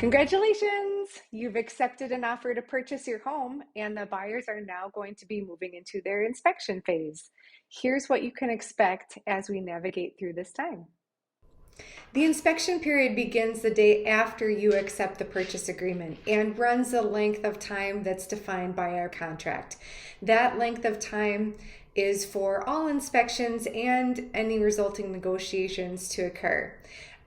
Congratulations! You've accepted an offer to purchase your home, and the buyers are now going to be moving into their inspection phase. Here's what you can expect as we navigate through this time. The inspection period begins the day after you accept the purchase agreement and runs the length of time that's defined by our contract. That length of time is for all inspections and any resulting negotiations to occur.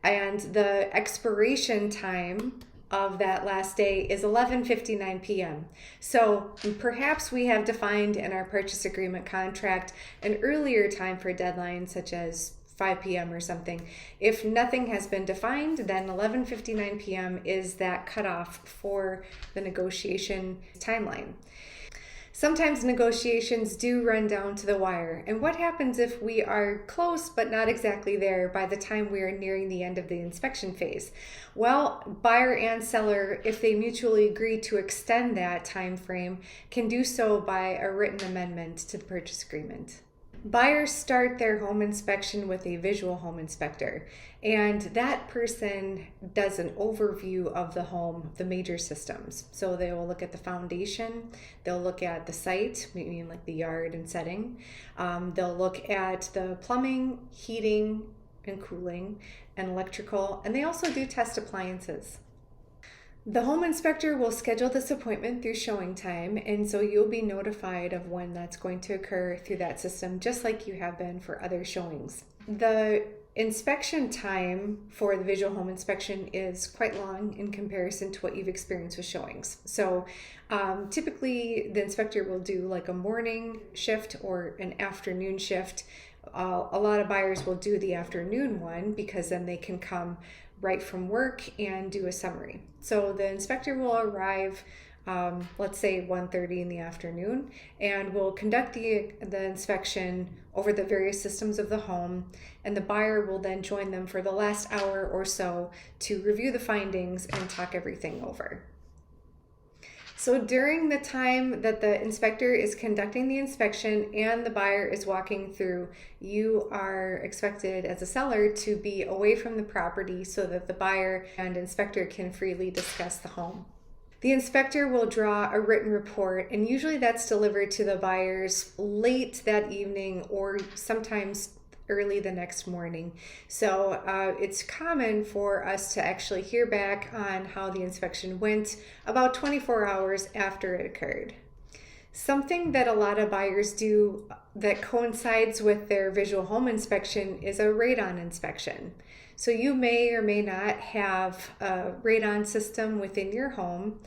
And the expiration time of that last day is 11:59 p.m. So perhaps we have defined in our purchase agreement contract an earlier time for a deadline, such as 5 p.m. or something. If nothing has been defined, then 11:59 p.m. is that cutoff for the negotiation timeline. Sometimes negotiations do run down to the wire. And what happens if we are close but not exactly there by the time we are nearing the end of the inspection phase? Well, buyer and seller, if they mutually agree to extend that time frame, can do so by a written amendment to the purchase agreement. Buyers start their home inspection with a visual home inspector, and that person does an overview of the home, the major systems. So they will look at the foundation, they'll look at the site, meaning like the yard and setting. They'll look at the plumbing, heating and cooling, and electrical, and they also do test appliances. The home inspector will schedule this appointment through showing time, and so you'll be notified of when that's going to occur through that system, just like you have been for other showings. The inspection time for the visual home inspection is quite long in comparison to what you've experienced with showings. So typically the inspector will do like a morning shift or an afternoon shift. A lot of buyers will do the afternoon one because then they can come right from work and do a summary. So the inspector will arrive, let's say 1:30 in the afternoon, and will conduct the inspection over the various systems of the home, and the buyer will then join them for the last hour or so to review the findings and talk everything over. So during the time that the inspector is conducting the inspection and the buyer is walking through, you are expected as a seller to be away from the property so that the buyer and inspector can freely discuss the home. The inspector will draw a written report, and usually that's delivered to the buyers late that evening or sometimes early the next morning. So it's common for us to actually hear back on how the inspection went about 24 hours after it occurred. Something that a lot of buyers do that coincides with their visual home inspection is a radon inspection. So you may or may not have a radon system within your home,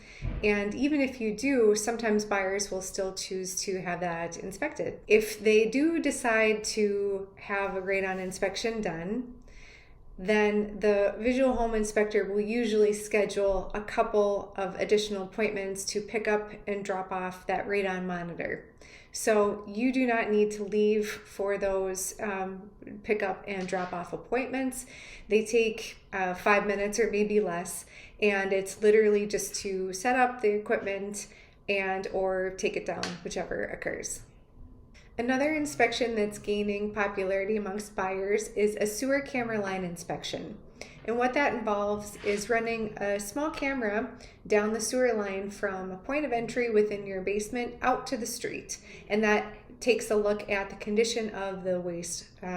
and even if you do, sometimes buyers will still choose to have that inspected. If they do decide to have a radon inspection done, then the visual home inspector will usually schedule a couple of additional appointments to pick up and drop off that radon monitor. So you do not need to leave for those pick up and drop off appointments. They take 5 minutes or maybe less, and it's literally just to set up the equipment and or take it down, whichever occurs. Another inspection that's gaining popularity amongst buyers is a sewer camera line inspection. And what that involves is running a small camera down the sewer line from a point of entry within your basement out to the street. And that takes a look at the condition of the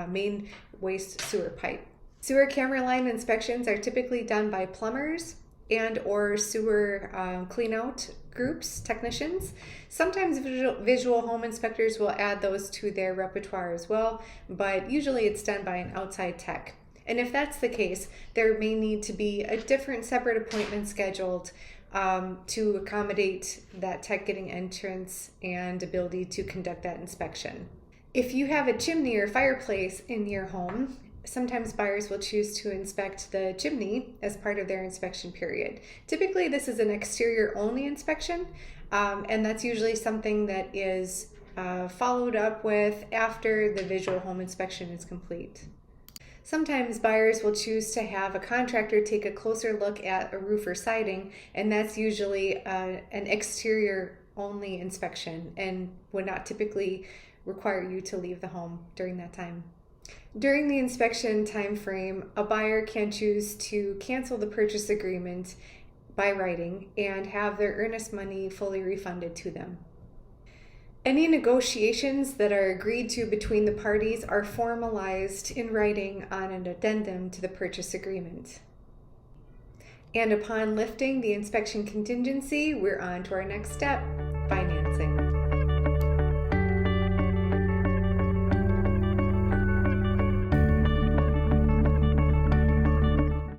main waste sewer pipe. Sewer camera line inspections are typically done by plumbers and or sewer cleanout groups, technicians. Sometimes visual home inspectors will add those to their repertoire as well, but usually it's done by an outside tech. And if that's the case, there may need to be a different separate appointment scheduled to accommodate that tech getting entrance and ability to conduct that inspection. If you have a chimney or fireplace in your home, sometimes buyers will choose to inspect the chimney as part of their inspection period. Typically, this is an exterior only inspection, and that's usually something that is followed up with after the visual home inspection is complete. Sometimes buyers will choose to have a contractor take a closer look at a roof or siding, and that's usually an exterior only inspection and would not typically require you to leave the home during that time. During the inspection time frame, a buyer can choose to cancel the purchase agreement by writing and have their earnest money fully refunded to them. Any negotiations that are agreed to between the parties are formalized in writing on an addendum to the purchase agreement. And upon lifting the inspection contingency, we're on to our next step, financing.